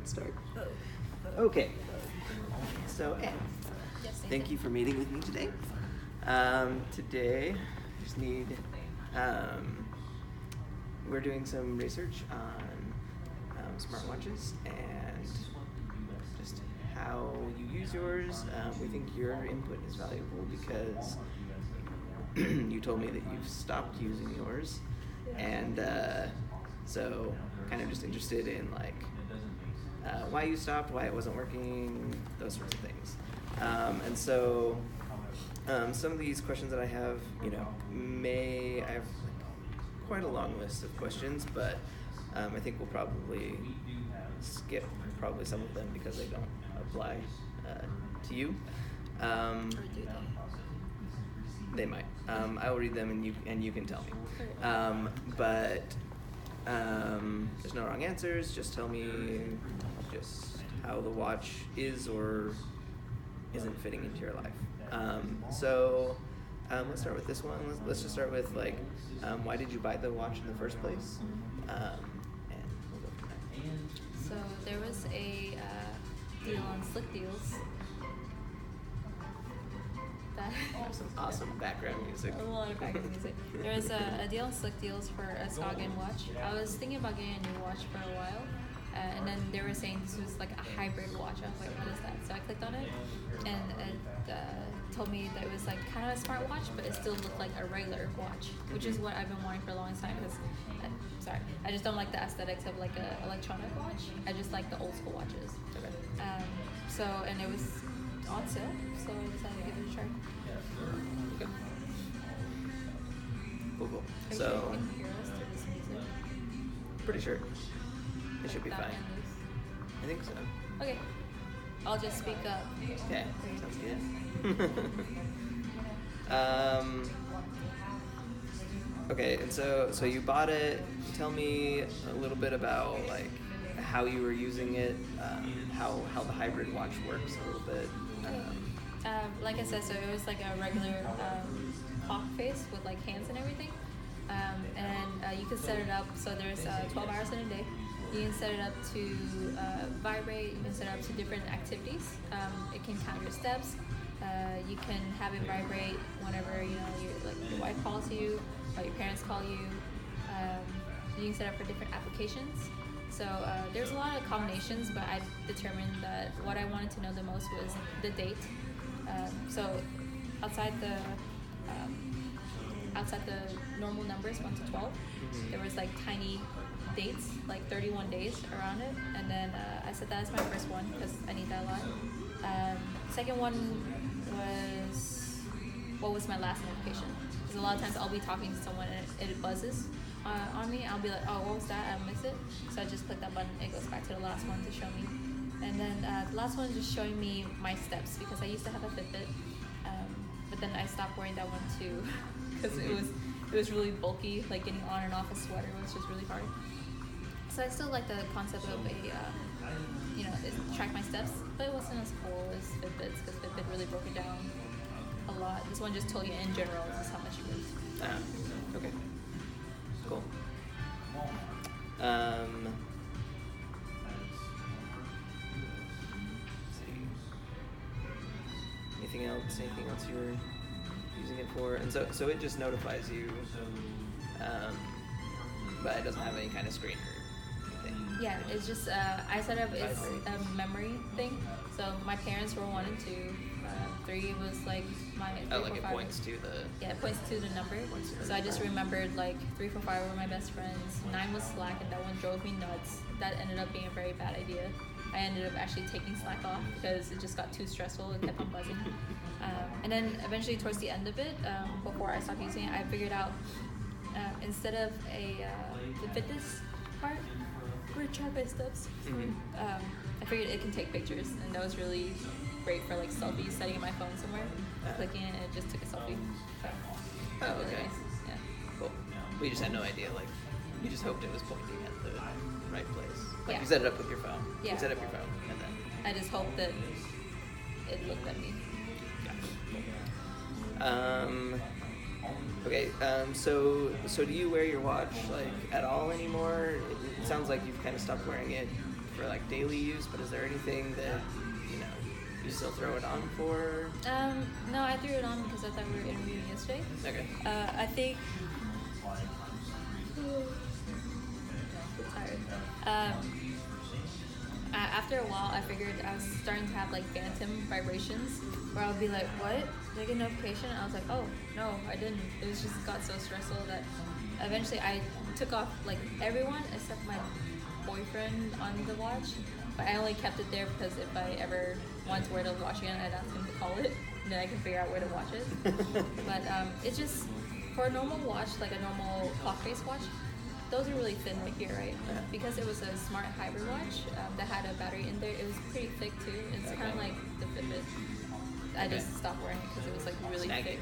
Start. Okay. So, Anne, thank you for meeting with me today. Today, I just need, we're doing some research on smartwatches and just how you use yours. We think your input is valuable because you told me that you've stopped using yours, and so kind of just interested in like why you stopped, why it wasn't working, those sorts of things. And so some of these questions that I have, I have quite a long list of questions, but I think we'll probably skip some of them because they don't apply to you. Or do they? They might. I will read them and you can tell me. But there's no wrong answers. Just tell me just how the watch is or isn't fitting into your life. So let's start with this one. Let's just start with why did you buy the watch in the first place? And we'll go from there. So there was a deal on Slick Deals. Some awesome background music. A lot of background music. There was a deal on Slick Deals for a Skagen watch. I was thinking about getting a new watch for a while, and then they were saying this was like a hybrid watch. I was like, what is that? So I clicked on it, and it told me that it was like kind of a smartwatch, but it still looked like a regular watch, which is what I've been wanting for a long time. Because, I just don't like the aesthetics of like an electronic watch. I just like the old school watches. Okay. And it was on sale, so I decided to give it a try. Okay. Cool. Are you So, sure you can hear us through this music? pretty sure it should be Without fine. menus? I think so. Okay. I'll just speak up. Okay, sounds good. Okay, and so you bought it. Tell me a little bit about how you were using it, how the hybrid watch works a little bit. Like I said, so it was like a regular clock face with like hands and everything. And you can set it up, so there's 12 hours in a day. You can set it up to vibrate, you can set it up to different activities. It can count your steps. You can have it vibrate whenever your wife calls you or your parents call you. You can set up for different applications. So there's a lot of combinations, but I determined that what I wanted to know the most was the date. So outside the normal numbers 1 to 12, there was like tiny dates, like 31 days around it, and then I set that as my first one because I need that a lot. Second one was what was my last notification, because a lot of times I'll be talking to someone and it buzzes on me. I'll be like, oh, what was that? I missed it. So I just click that button, it goes back to the last one to show me. And then the last one is just showing me my steps, because I used to have a Fitbit, but then I stopped wearing that one too because it was really bulky, like getting on and off a sweater was just really hard. So I still like the concept of track my steps, but it wasn't as cool as Fitbits, because Fitbit really broke it down a lot. This one just told you in general this is how much you moved. Okay. Cool. Anything else you were using it for? And so it just notifies you, but it doesn't have any kind of screen or anything. Yeah, it's just I set up it's a memory thing. So my parents were 1 and 2. 3 was like my 3, 4, 5. It points to the. Yeah, it points to the number. So I just remembered 3, 4, 5 were my best friends. 9 was Slack, and that one drove me nuts. That ended up being a very bad idea. I ended up actually taking Slack off because it just got too stressful. It kept on buzzing. And then eventually towards the end of it, before I stopped using it, I figured out instead of the fitness part, I'm gonna track my steps. I figured it can take pictures, and that was really great for selfies, setting in my phone somewhere, clicking it, and it just took a selfie. So, Oh, really okay. nice. Yeah. Cool. We just had no idea. You just hoped it was pointing at the right place. Yeah. You set it up with your phone. Yeah. You set up your phone, and then. I just hope that it looked at me. Okay. So do you wear your watch at all anymore? It sounds like you've kind of stopped wearing it for like daily use, but is there anything that you still throw it on for? No, I threw it on because I thought we were interviewing yesterday. Okay. I think. I'm tired. After a while, I figured I was starting to have like phantom vibrations, where I'll be like, "What? Did I get a notification?" And I was like, "Oh no, I didn't." It was just got so stressful that eventually I took off like everyone except my boyfriend on the watch. But I only kept it there because if I ever wanted to wear the watch again, I'd ask him to call it, and then I can figure out where to watch it. But it's just for a normal watch, like a normal clock-face watch. Those are really thin right here, right? Yeah. Because it was a smart hybrid watch that had a battery in there. It was pretty thick too. It's kind of like the Fitbit. I just stopped wearing it because it was like really thick.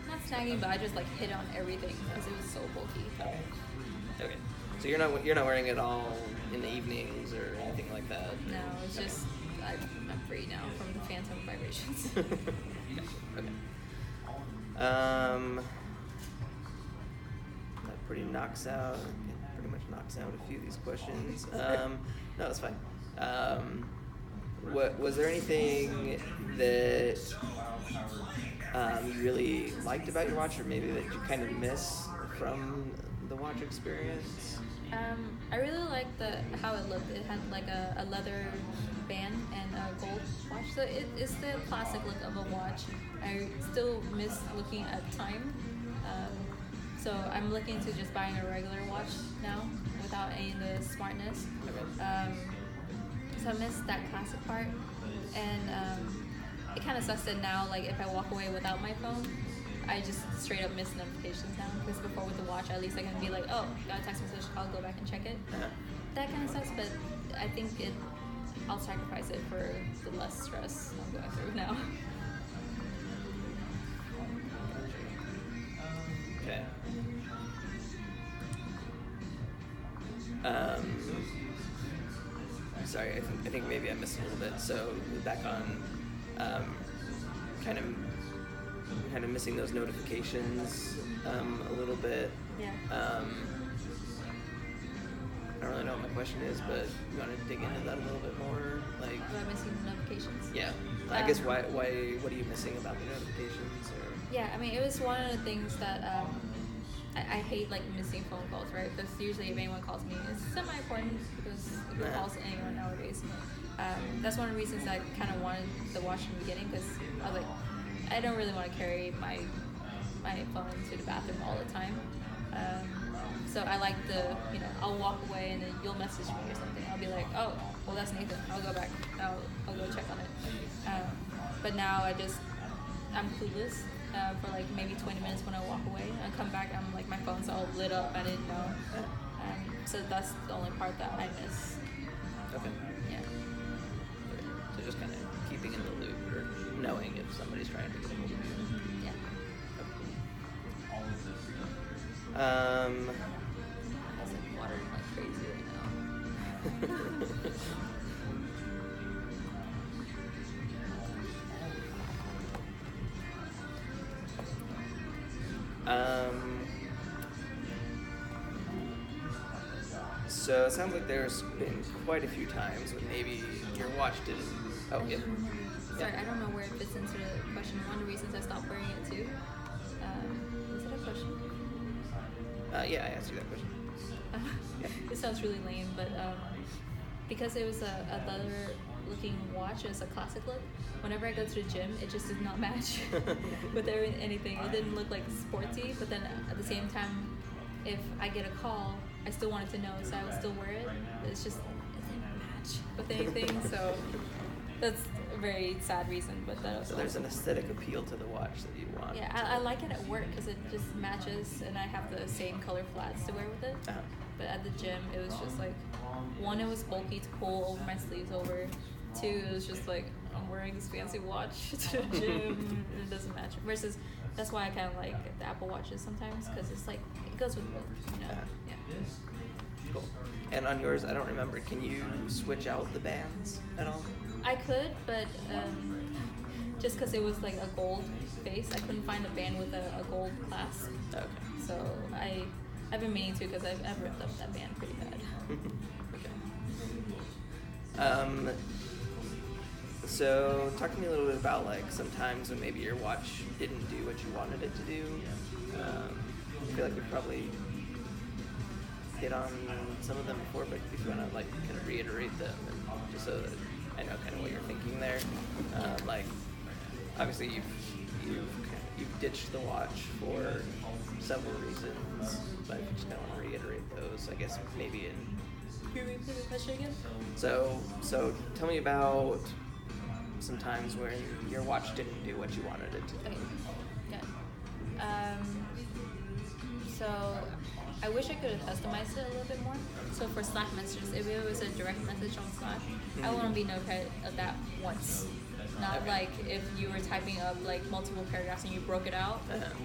Not snagging, but I just like hit on everything because it was so bulky. Okay. So you're not wearing it all in the evenings or anything like that? No, it's just I'm free now from the phantom vibrations. Okay. That pretty much knocks out a few of these questions. No, that's fine. What was there anything that you really liked about your watch, or maybe that you kind of miss from the watch experience? I really liked how it looked. It had like a leather band and a gold watch. So it's the classic look of a watch. I still miss looking at time. So I'm looking to just buying a regular watch now without any of the smartness. So I miss that classic part. And it kind of sucks that now, like if I walk away without my phone, I just straight up miss notifications now. Because before with the watch, at least I can be like, oh, got a text message, I'll go back and check it. That kind of sucks, but I think I'll sacrifice it for the less stress I'm going through now. Okay. Sorry, I think maybe I missed a little bit. So back on kind of missing those notifications a little bit. Yeah. I don't really know what my question is, but you want to dig into that a little bit more? Like, Am I missing the notifications? Yeah. I guess why? What are you missing about the notifications? Or? Yeah, I mean, it was one of the things that I hate, like missing phone calls, right? Because usually if anyone calls me, it's semi-important because who calls anyone nowadays. That's one of the reasons I kind of wanted the watch in the beginning, because I was like, I don't really want to carry my phone to the bathroom all the time. So I like I'll walk away and then you'll message me or something. I'll be like, oh, well that's Nathan. I'll go back. I'll go check on it. But now I'm clueless for like maybe 20 minutes when I walk away. I come back, I'm like, my phone's all lit up. I didn't know. So that's the only part that I miss. Okay. Yeah. So just kind of keeping in the loop or knowing if somebody's trying to get a hold of you. Yeah. Okay. It's like watering like crazy right now. So it sounds like there's been quite a few times when maybe your watch didn't. Oh, yeah. Sorry, I don't know where it fits into the question. One of the reasons I stopped wearing it too. Is it a question? Yeah, I asked you that question. It sounds really lame, but because it was a leather-looking watch, it was a classic look. Whenever I go to the gym, it just did not match with anything. It didn't look like sporty, but then at the same time, if I get a call, I still wanted to know, so I would still wear it. It didn't match with anything, so that's a very sad reason. But that so there's an aesthetic appeal to the watch that you want. Yeah, I like it at work because it just matches, and I have the same color flats to wear with it. Uh-huh. But at the gym, it was just like, one, it was bulky to pull over my sleeves over. Two, it was just like, I'm wearing this fancy watch to the gym, and it doesn't match. Versus, that's why I kind of like the Apple Watches sometimes, because it's like, it goes with both, you know? Yeah. Cool. And on yours, I don't remember, can you switch out the bands at all? I could, but just because it was like a gold base, I couldn't find a band with a gold clasp. Okay. So I've been meaning to, because I've ripped up that band pretty bad. Okay. So talk to me a little bit about like sometimes when maybe your watch didn't do what you wanted it to do. I feel like we probably hit on some of them before, but if you want to like kind of reiterate them, and just so that I know kind of what you're thinking there. Like obviously you've ditched the watch for several reasons, but if you just kind of want to reiterate those, I guess maybe in. Can you repeat the question again? So tell me about some times when your watch didn't do what you wanted it to do. Okay, good. So I wish I could have customized it a little bit more. So for Slack messages, if it was a direct message on Slack, I want to be notified of that once. Not Okay. like if you were typing up like multiple paragraphs and you broke it out,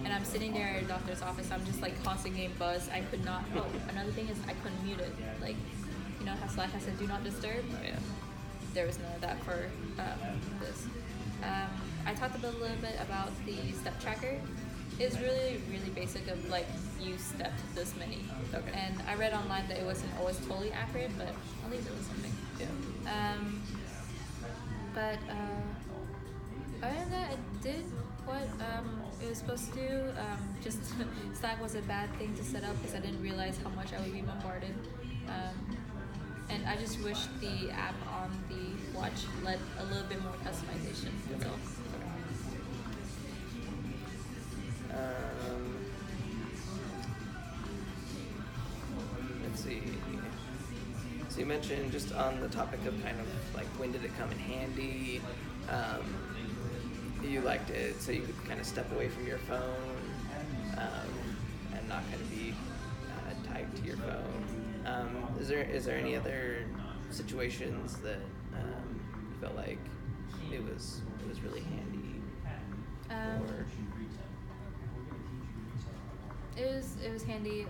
and I'm sitting there at a doctor's office, I'm just like constantly getting buzzed. I could not. Oh, another thing is I couldn't mute it. Like, you know how Slack has a do not disturb? Oh yeah. There was none of that for this. I talked a little bit about the step tracker. It's really, really basic of like you stepped this many. Okay. And I read online that it wasn't always totally accurate, but at least it was something. Yeah. But other than that, I did what it was supposed to do. Just Slack was a bad thing to set up because I didn't realize how much I would be bombarded. And I just wish the app on the watch let a little bit more customization. That's all. Let's see. So you mentioned just on the topic of kind of like when did it come in handy? You liked it so you could kind of step away from your phone and not kind of be tied to your phone. Is there any other situations that you felt like it was really handy? Or It was handy of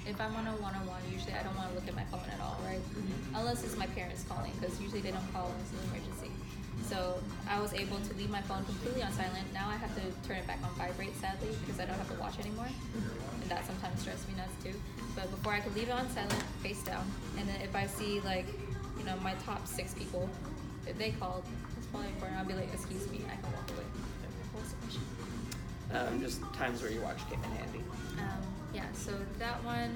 if I'm on a one-on-one, usually I don't want to look at my phone at all, right? Unless it's my parents calling, because usually they don't call unless it's an emergency. So I was able to leave my phone completely on silent. Now I have to turn it back on vibrate, sadly, because I don't have to watch anymore. And that sometimes stresses me nuts too. But before I could leave it on silent, face down. And then if I see like, you know, my top 6 people, if they called, it's probably important. I'll be like, excuse me, I can walk away. What was the question? just times where your watch came in handy. Yeah, so that one,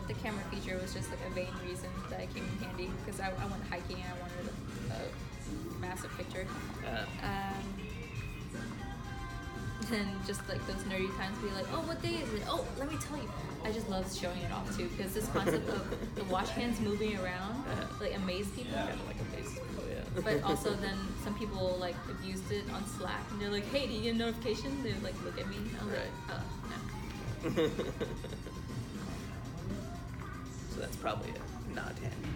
the camera feature was just like a vain reason that it came in handy because I went hiking and I wanted a massive picture. And just like those nerdy times be like, oh, what day is it? Oh, let me tell you. I just love showing it off too because this concept of the watch hands moving around like amaze people. Kind of like amazes people, yeah. But also then some people like abused it on Slack and they're like, hey, do you get a notification? They like look at me and I'm like, oh, no. So that's probably not handy.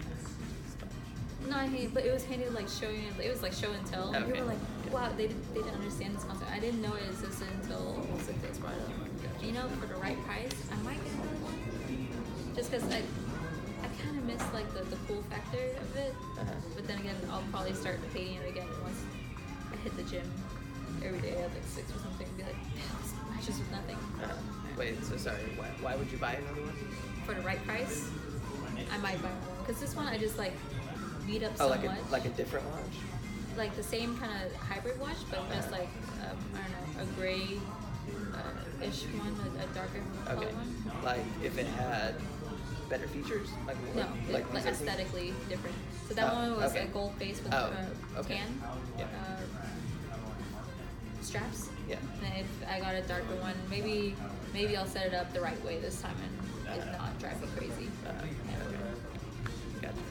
No, I hate, but it was handy like showing it. It was like show and tell. Okay. You were like, wow, they didn't understand this concept. I didn't know it existed until 6 days brought it up. You know, for the right price, I might get another one. Just because I kind of miss like the cool factor of it. But then again, I'll probably start hating it again once I hit the gym every day at like 6 or something and be like, this matches with nothing. Wait, so sorry, why would you buy another one? For the right price, I might buy one. Because this one I just like beat up Oh, so much. like a different watch? Like the same kind of hybrid watch, but just like, I don't know, a gray ish one, a darker color one. Like if it had better features? Like No, like like aesthetically different. So that one was a gold face with tan straps. Yeah. And if I got a darker one, maybe I'll set it up the right way this time and it not drive me crazy. Gotcha.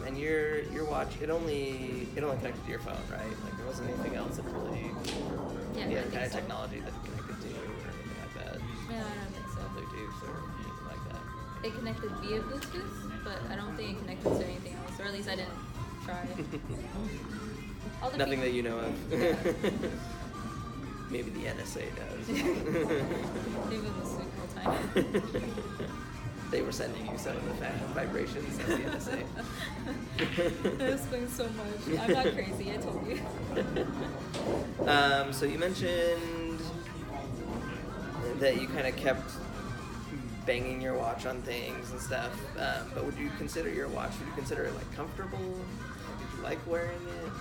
And your watch, it only connected to your phone, right? Like there wasn't anything else that really kind of technology that it connected to or anything like that. Yeah, I don't think so. Bluetooth or anything like that. It connected via Bluetooth, but I don't think it connected to anything else, or at least I didn't try. Nothing that you know of. Maybe the NSA does. Maybe it was super time. they were sending you some of the vibrations. That's the NSA. That explains so much. I'm not crazy, I told you. So you mentioned that you kind of kept banging your watch on things and stuff, but would you consider it like comfortable? Did you like wearing it?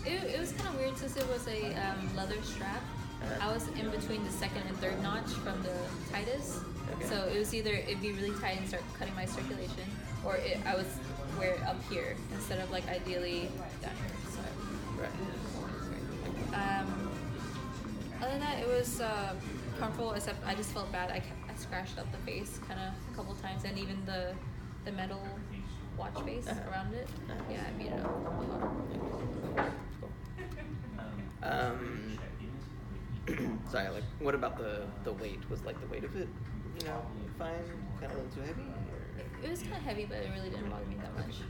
It was kind of weird since it was a leather strap. I was in between the second and third notch from the tightest. Okay. So it was either it'd be really tight and start cutting my circulation, or I would wear it up here instead of like ideally down here. So. Right. Other than that, it was comfortable, except I just felt bad. I scratched up the face kind of a couple times, and even the metal watch face around it. Yeah, I beat it up a lot. Cool. Sorry, like, what about the weight? Was like the weight of it, fine? Kind of a little too heavy? It was kind of heavy, but it really didn't bother me that much.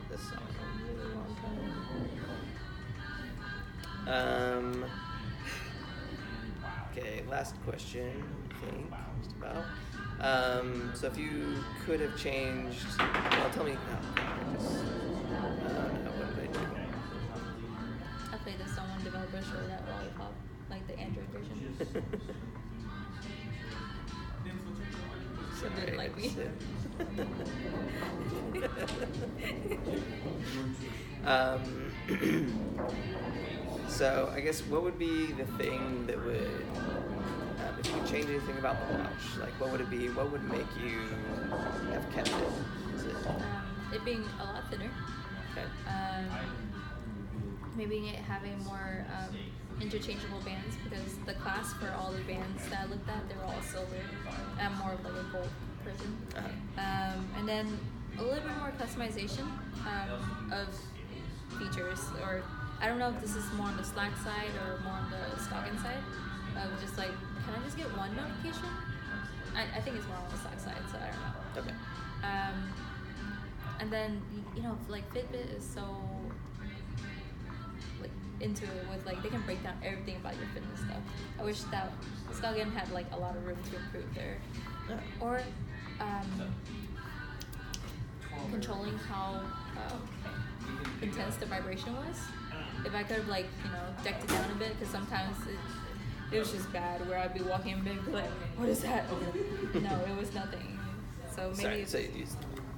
This song a really long time. Okay, last question, I think, just about. So if you could have changed, well, tell me. What did I do? I played this song on developer show that Lollipop, like the Android version. So didn't like me. So I guess what would be the thing that would, if you could change anything about the watch, like what would it be? What would make you have kept it? Is it? It being a lot thinner. Okay. Maybe it having more interchangeable bands, because the class for all the bands that I looked at, they were all silver. I'm more of like a gold person. And then a little bit more customization of features, or I don't know if this is more on the Slack side or more on the Scoggin side, of just like, can I just get one notification? I think it's more on the Slack side, so I don't know. Okay. And then, like Fitbit is so like into it with like, they can break down everything about your fitness stuff. I wish that Scoggin had like a lot of room to improve there. Yeah. Or controlling how intense the vibration was. If I could have like, decked it down a bit, because sometimes it was just bad, where I'd be walking in bed and be like, what is that? No, it was nothing. So maybe... Sorry, so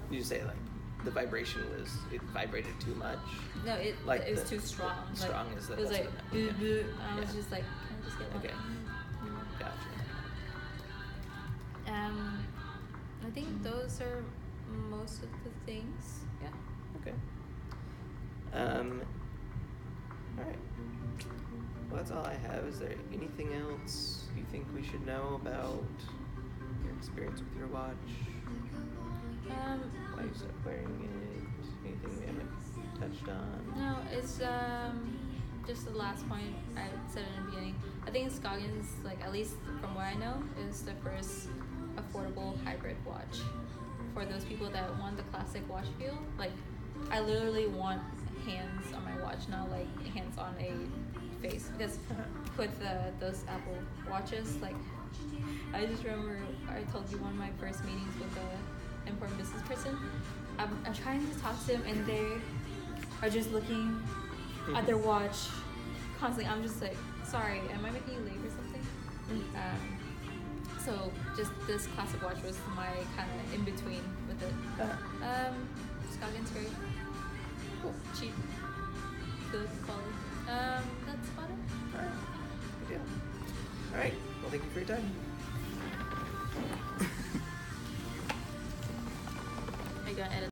you say like the vibration it vibrated too much? No, it was too strong. Strong like, is the... It was like, yeah. I was just like, can I just get one? Okay. Gotcha. I think those are most of the things. Yeah. Okay. All right. Well, that's all I have. Is there anything else you think we should know about your experience with your watch? Why you started wearing it? Anything we haven't touched on? No, it's just the last point I said in the beginning. I think Scoggins, like at least from what I know, is the first affordable hybrid watch for those people that want the classic watch feel. Like, I literally want hands on my watch, not like hands on a face, because with those Apple watches, like, I just remember I told you one of my first meetings with an important business person, I'm trying to talk to them and they are just looking at their watch constantly. I'm just like, sorry, am I making you late or something? So just this classic watch was my kind of in between with it. Scoggin's great. Cool. Cheap. Good quality. That's about it. Alright. Good deal. Alright. Well, thank you for your time. I got edit.